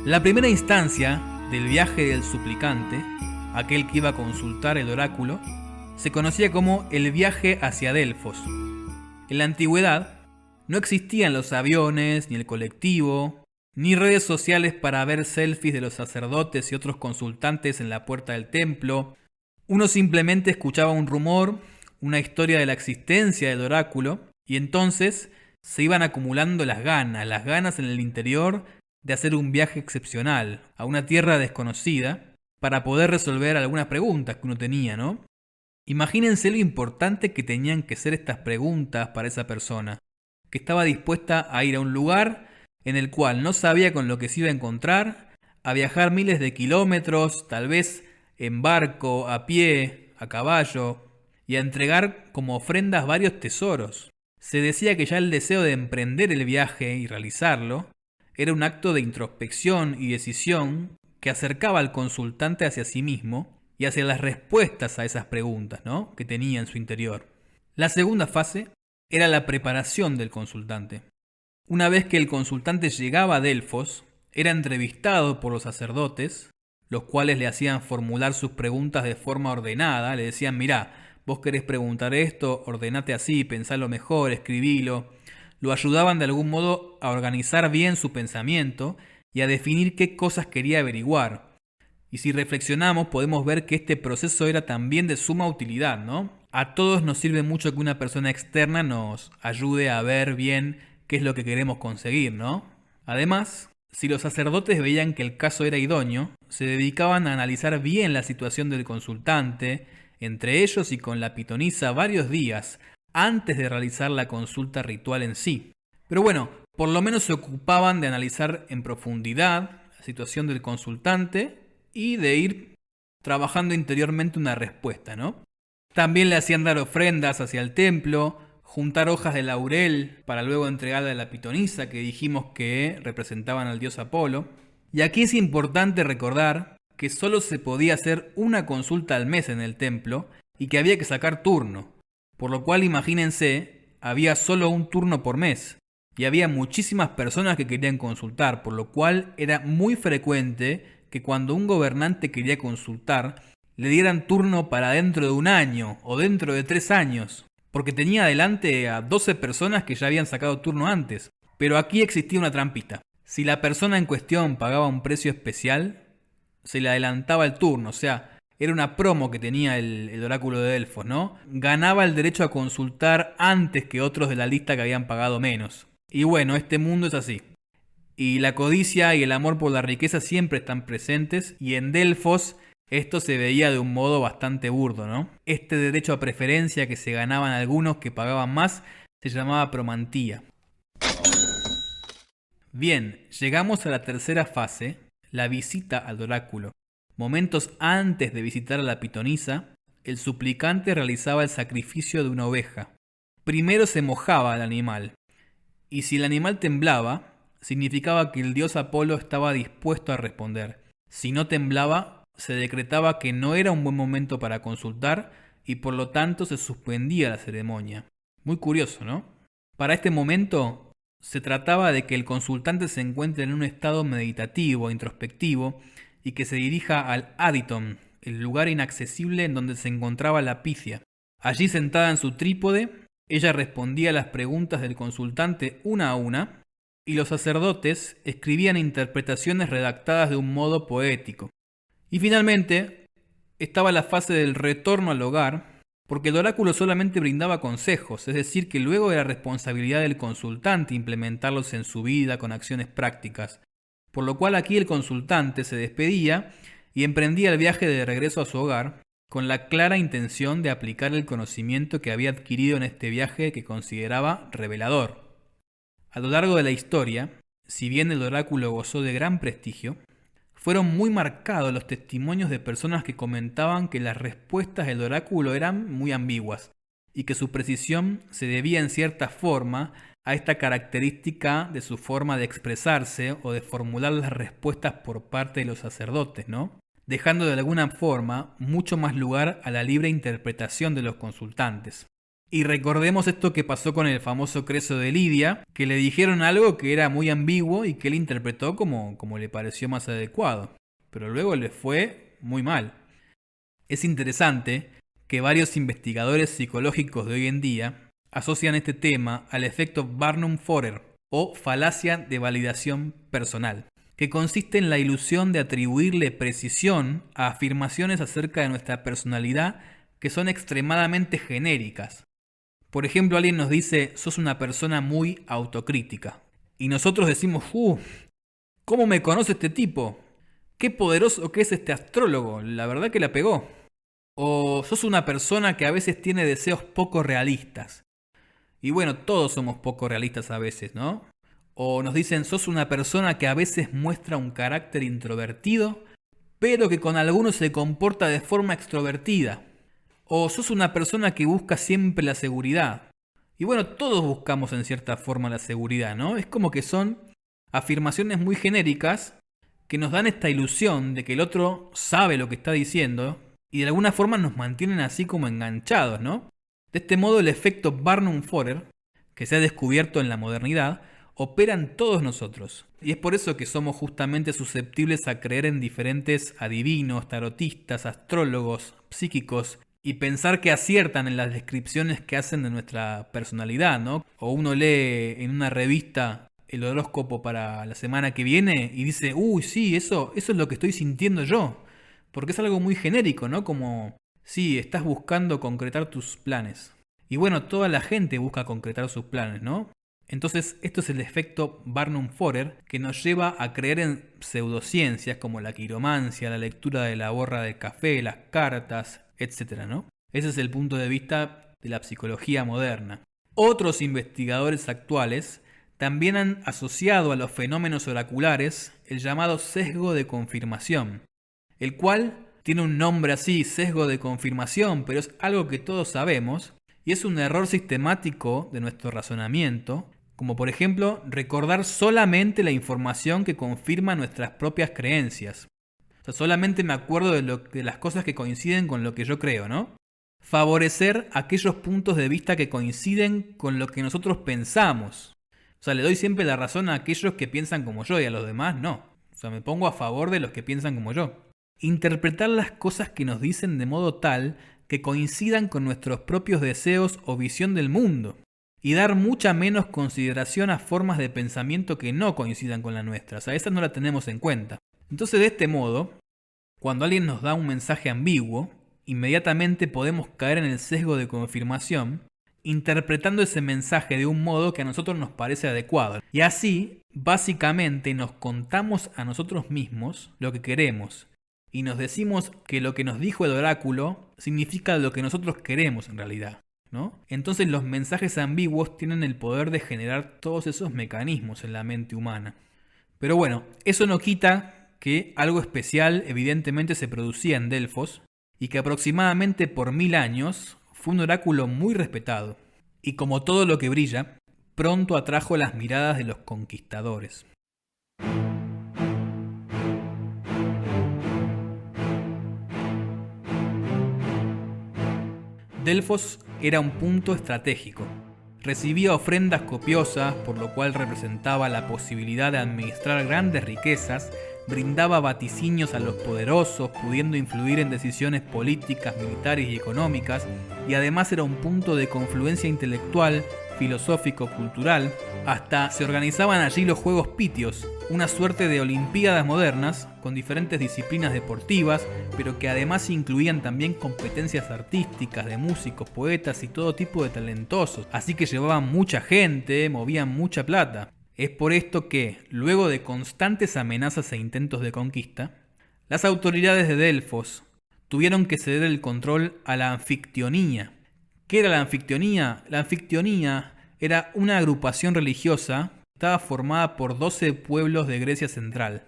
La primera instancia del viaje del suplicante, aquel que iba a consultar el oráculo, se conocía como el viaje hacia Delfos. En la antigüedad no existían los aviones, ni el colectivo, ni redes sociales para ver selfies de los sacerdotes y otros consultantes en la puerta del templo. Uno simplemente escuchaba un rumor, una historia de la existencia del oráculo, Y entonces se iban acumulando las ganas en el interior de hacer un viaje excepcional a una tierra desconocida para poder resolver algunas preguntas que uno tenía, ¿no? Imagínense lo importante que tenían que ser estas preguntas para esa persona, que estaba dispuesta a ir a un lugar en el cual no sabía con lo que se iba a encontrar, a viajar miles de kilómetros, tal vez en barco, a pie, a caballo, y a entregar como ofrendas varios tesoros. Se decía que ya el deseo de emprender el viaje y realizarlo era un acto de introspección y decisión que acercaba al consultante hacia sí mismo y hacia las respuestas a esas preguntas, ¿no?, que tenía en su interior. La segunda fase era la preparación del consultante. Una vez que el consultante llegaba a Delfos, era entrevistado por los sacerdotes, los cuales le hacían formular sus preguntas de forma ordenada. Le decían: mirá, vos querés preguntar esto, ordenate así, pensalo mejor, escribilo. Lo ayudaban de algún modo a organizar bien su pensamiento y a definir qué cosas quería averiguar. Y si reflexionamos, podemos ver que este proceso era también de suma utilidad, ¿no? A todos nos sirve mucho que una persona externa nos ayude a ver bien qué es lo que queremos conseguir, ¿no? Además, si los sacerdotes veían que el caso era idóneo, se dedicaban a analizar bien la situación del consultante, entre ellos y con la pitonisa varios días, antes de realizar la consulta ritual en sí. Pero bueno, por lo menos se ocupaban de analizar en profundidad la situación del consultante y de ir trabajando interiormente una respuesta, ¿no? También le hacían dar ofrendas hacia el templo, juntar hojas de laurel para luego entregarle a la pitonisa, que dijimos que representaban al dios Apolo. Y aquí es importante recordar que solo se podía hacer una consulta al mes en el templo y que había que sacar turno. Por lo cual, imagínense, había solo un turno por mes y había muchísimas personas que querían consultar, por lo cual era muy frecuente que cuando un gobernante quería consultar, le dieran turno para dentro de un año o dentro de 3 años, porque tenía delante a 12 personas que ya habían sacado turno antes. Pero aquí existía una trampita. Si la persona en cuestión pagaba un precio especial, se le adelantaba el turno, o sea, era una promo que tenía el oráculo de Delfos, ¿no? Ganaba el derecho a consultar antes que otros de la lista que habían pagado menos. Y bueno, este mundo es así. Y la codicia y el amor por la riqueza siempre están presentes, y en Delfos esto se veía de un modo bastante burdo, ¿no? Este derecho a preferencia que se ganaban algunos que pagaban más se llamaba promantía. Bien, llegamos a la tercera fase, la visita al oráculo. Momentos antes de visitar a la pitonisa, el suplicante realizaba el sacrificio de una oveja. Primero se mojaba al animal, y si el animal temblaba, significaba que el dios Apolo estaba dispuesto a responder. Si no temblaba, se decretaba que no era un buen momento para consultar y por lo tanto se suspendía la ceremonia. Muy curioso, ¿no? Para este momento se trataba de que el consultante se encuentre en un estado meditativo, introspectivo, y que se dirija al Aditon, el lugar inaccesible en donde se encontraba la Picia. Allí, sentada en su trípode, ella respondía a las preguntas del consultante una a una, y los sacerdotes escribían interpretaciones redactadas de un modo poético. Y finalmente estaba la fase del retorno al hogar, porque el oráculo solamente brindaba consejos, es decir, que luego era responsabilidad del consultante implementarlos en su vida con acciones prácticas. Por lo cual aquí el consultante se despedía y emprendía el viaje de regreso a su hogar con la clara intención de aplicar el conocimiento que había adquirido en este viaje que consideraba revelador. A lo largo de la historia, si bien el oráculo gozó de gran prestigio, fueron muy marcados los testimonios de personas que comentaban que las respuestas del oráculo eran muy ambiguas y que su precisión se debía en cierta forma a esta característica de su forma de expresarse o de formular las respuestas por parte de los sacerdotes, ¿no? Dejando de alguna forma mucho más lugar a la libre interpretación de los consultantes. Y recordemos esto que pasó con el famoso Creso de Lidia, que le dijeron algo que era muy ambiguo y que él interpretó como le pareció más adecuado. Pero luego le fue muy mal. Es interesante que varios investigadores psicológicos de hoy en día asocian este tema al efecto Barnum-Forer o falacia de validación personal, que consiste en la ilusión de atribuirle precisión a afirmaciones acerca de nuestra personalidad que son extremadamente genéricas. Por ejemplo, alguien nos dice, sos una persona muy autocrítica. Y nosotros decimos, ¿cómo me conoce este tipo? Qué poderoso que es este astrólogo, la verdad que la pegó. O sos una persona que a veces tiene deseos poco realistas. Y bueno, todos somos poco realistas a veces, ¿no? O nos dicen, sos una persona que a veces muestra un carácter introvertido, pero que con algunos se comporta de forma extrovertida. O sos una persona que busca siempre la seguridad. Y bueno, todos buscamos en cierta forma la seguridad, ¿no? Es como que son afirmaciones muy genéricas que nos dan esta ilusión de que el otro sabe lo que está diciendo y de alguna forma nos mantienen así como enganchados, ¿no? De este modo el efecto Barnum-Forer, que se ha descubierto en la modernidad, opera en todos nosotros. Y es por eso que somos justamente susceptibles a creer en diferentes adivinos, tarotistas, astrólogos, psíquicos, y pensar que aciertan en las descripciones que hacen de nuestra personalidad, ¿no? O uno lee en una revista el horóscopo para la semana que viene y dice, uy, sí, eso es lo que estoy sintiendo yo. Porque es algo muy genérico, ¿no? Como, sí, estás buscando concretar tus planes. Y bueno, toda la gente busca concretar sus planes, ¿no? Entonces, esto es el efecto Barnum-Forer que nos lleva a creer en pseudociencias como la quiromancia, la lectura de la borra de café, las cartas, etcétera, ¿no? Ese es el punto de vista de la psicología moderna. Otros investigadores actuales también han asociado a los fenómenos oraculares el llamado sesgo de confirmación, el cual tiene un nombre así, sesgo de confirmación, pero es algo que todos sabemos y es un error sistemático de nuestro razonamiento, como por ejemplo recordar solamente la información que confirma nuestras propias creencias. O sea, solamente me acuerdo de las cosas que coinciden con lo que yo creo, ¿no? Favorecer aquellos puntos de vista que coinciden con lo que nosotros pensamos. O sea, le doy siempre la razón a aquellos que piensan como yo y a los demás no. O sea, me pongo a favor de los que piensan como yo. Interpretar las cosas que nos dicen de modo tal que coincidan con nuestros propios deseos o visión del mundo. Y dar mucha menos consideración a formas de pensamiento que no coincidan con la nuestra. O sea, esas no las tenemos en cuenta. Entonces, de este modo, cuando alguien nos da un mensaje ambiguo, inmediatamente podemos caer en el sesgo de confirmación, interpretando ese mensaje de un modo que a nosotros nos parece adecuado. Y así, básicamente, nos contamos a nosotros mismos lo que queremos. Y nos decimos que lo que nos dijo el oráculo significa lo que nosotros queremos en realidad, ¿no? Entonces los mensajes ambiguos tienen el poder de generar todos esos mecanismos en la mente humana. Pero bueno, eso no quita que algo especial evidentemente se producía en Delfos y que aproximadamente por 1000 años fue un oráculo muy respetado. Y como todo lo que brilla, pronto atrajo las miradas de los conquistadores. Delfos era un punto estratégico. Recibía ofrendas copiosas, por lo cual representaba la posibilidad de administrar grandes riquezas, brindaba vaticinios a los poderosos, pudiendo influir en decisiones políticas, militares y económicas, y además era un punto de confluencia intelectual, filosófico, cultural. Hasta se organizaban allí los Juegos Pitios, una suerte de olimpiadas modernas con diferentes disciplinas deportivas, pero que además incluían también competencias artísticas de músicos, poetas y todo tipo de talentosos. Así que llevaban mucha gente, movían mucha plata. Es por esto que, luego de constantes amenazas e intentos de conquista, las autoridades de Delfos tuvieron que ceder el control a la anfictionía. ¿Qué era la anfictionía? La anfictionía era una agrupación religiosa que estaba formada por 12 pueblos de Grecia Central.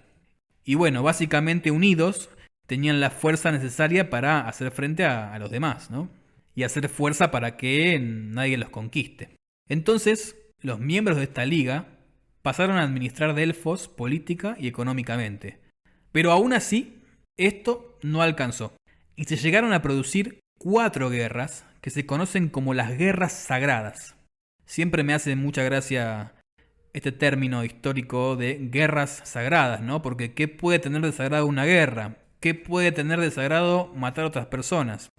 Y bueno, básicamente unidos tenían la fuerza necesaria para hacer frente a los demás, ¿no? Y hacer fuerza para que nadie los conquiste. Entonces, los miembros de esta liga pasaron a administrar Delfos política y económicamente. Pero aún así, esto no alcanzó. Y se llegaron a producir 4 guerras que se conocen como las guerras sagradas. Siempre me hace mucha gracia este término histórico de guerras sagradas, ¿no? Porque ¿qué puede tener de sagrado una guerra? ¿Qué puede tener de sagrado matar a otras personas?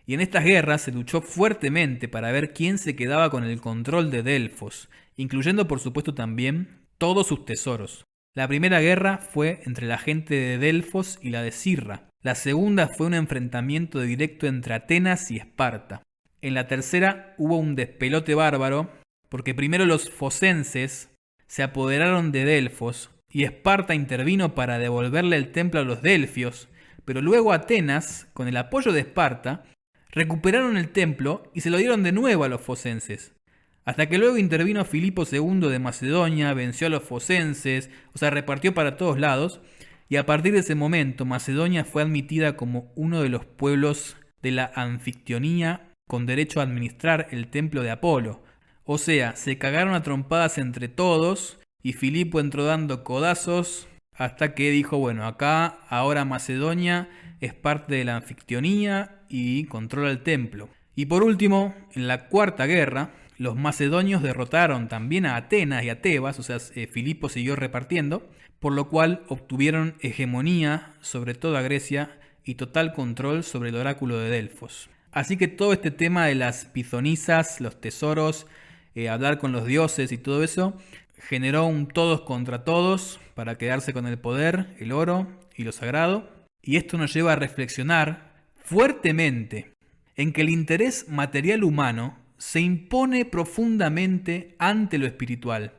Y en estas guerras se luchó fuertemente para ver quién se quedaba con el control de Delfos, incluyendo por supuesto también todos sus tesoros. La primera guerra fue entre la gente de Delfos y la de Cirra. La segunda fue un enfrentamiento directo entre Atenas y Esparta. En la tercera hubo un despelote bárbaro, porque primero los focenses se apoderaron de Delfos y Esparta intervino para devolverle el templo a los delfios, pero luego Atenas, con el apoyo de Esparta, recuperaron el templo y se lo dieron de nuevo a los focenses. Hasta que luego intervino Filipo II de Macedonia, venció a los focenses, o sea, repartió para todos lados, y a partir de ese momento Macedonia fue admitida como uno de los pueblos de la Anfictionía con derecho a administrar el templo de Apolo. O sea, se cagaron a trompadas entre todos y Filipo entró dando codazos hasta que dijo, bueno, acá ahora Macedonia es parte de la Anfictionía y controla el templo. Y por último, en la Cuarta Guerra, los macedonios derrotaron también a Atenas y a Tebas, o sea, Filipo siguió repartiendo, por lo cual obtuvieron hegemonía sobre toda Grecia y total control sobre el oráculo de Delfos. Así que todo este tema de las pizonisas, los tesoros, hablar con los dioses y todo eso, generó un todos contra todos para quedarse con el poder, el oro y lo sagrado. Y esto nos lleva a reflexionar fuertemente en que el interés material humano se impone profundamente ante lo espiritual.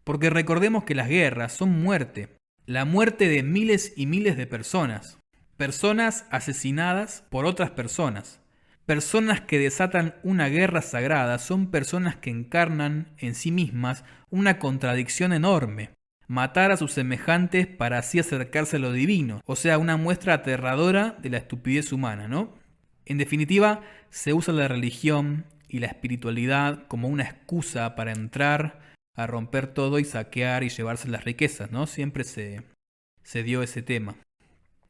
Porque recordemos que las guerras son muerte. La muerte de miles y miles de personas. Personas asesinadas por otras personas. Personas que desatan una guerra sagrada son personas que encarnan en sí mismas una contradicción enorme. Matar a sus semejantes para así acercarse a lo divino. O sea, una muestra aterradora de la estupidez humana, ¿no? En definitiva, se usa la religión y la espiritualidad como una excusa para entrar a romper todo y saquear y llevarse las riquezas, ¿no? Siempre se dio ese tema.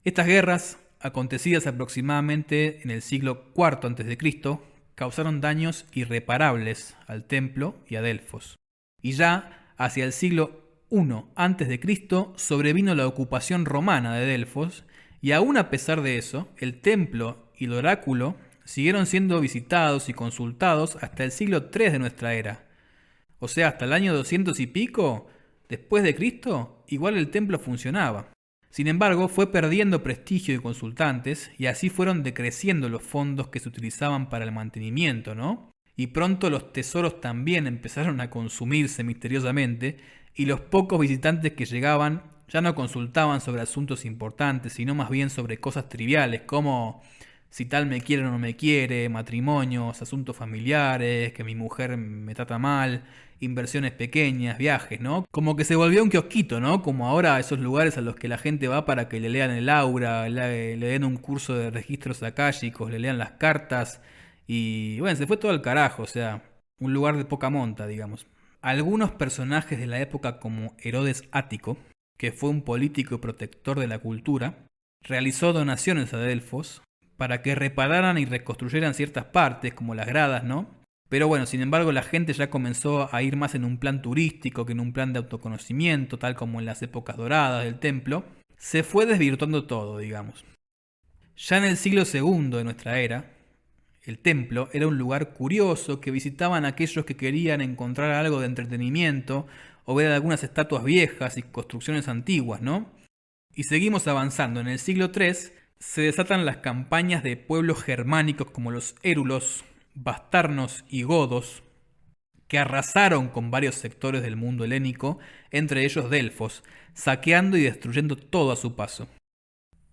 Estas guerras, acontecidas aproximadamente en el siglo IV a.C., causaron daños irreparables al templo y a Delfos. Y ya hacia el siglo I a.C. sobrevino la ocupación romana de Delfos, y aún a pesar de eso, el templo y el oráculo siguieron siendo visitados y consultados hasta el siglo III de nuestra era. O sea, hasta el año 200 y pico, después de Cristo, igual el templo funcionaba. Sin embargo, fue perdiendo prestigio y consultantes, y así fueron decreciendo los fondos que se utilizaban para el mantenimiento, ¿no? Y pronto los tesoros también empezaron a consumirse misteriosamente, y los pocos visitantes que llegaban ya no consultaban sobre asuntos importantes, sino más bien sobre cosas triviales, como si tal me quiere o no me quiere, matrimonios, asuntos familiares, que mi mujer me trata mal, inversiones pequeñas, viajes, ¿no? Como que se volvió un kiosquito, ¿no? Como ahora esos lugares a los que la gente va para que le lean el aura, le den un curso de registros akáshicos, le lean las cartas, y bueno, se fue todo al carajo, o sea, un lugar de poca monta, digamos. Algunos personajes de la época como Herodes Ático, que fue un político y protector de la cultura, realizó donaciones a Delfos para que repararan y reconstruyeran ciertas partes, como las gradas, ¿no? Pero bueno, sin embargo, la gente ya comenzó a ir más en un plan turístico que en un plan de autoconocimiento, tal como en las épocas doradas del templo. Se fue desvirtuando todo, digamos. Ya en el siglo II de nuestra era, el templo era un lugar curioso que visitaban aquellos que querían encontrar algo de entretenimiento o ver algunas estatuas viejas y construcciones antiguas, ¿no? Y seguimos avanzando. En el siglo III se desatan las campañas de pueblos germánicos como los érulos, bastarnos y godos, que arrasaron con varios sectores del mundo helénico, entre ellos Delfos, saqueando y destruyendo todo a su paso.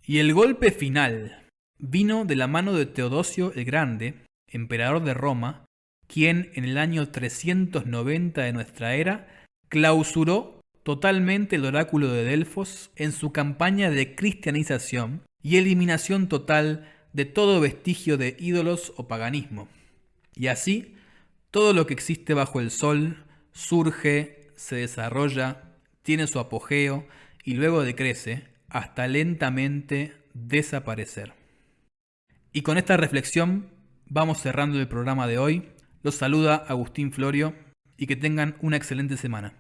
Y el golpe final vino de la mano de Teodosio el Grande, emperador de Roma, quien en el año 390 de nuestra era clausuró totalmente el oráculo de Delfos en su campaña de cristianización y eliminación total de todo vestigio de ídolos o paganismo. Y así, todo lo que existe bajo el sol surge, se desarrolla, tiene su apogeo y luego decrece hasta lentamente desaparecer. Y con esta reflexión vamos cerrando el programa de hoy. Los saluda Agustín Florio y que tengan una excelente semana.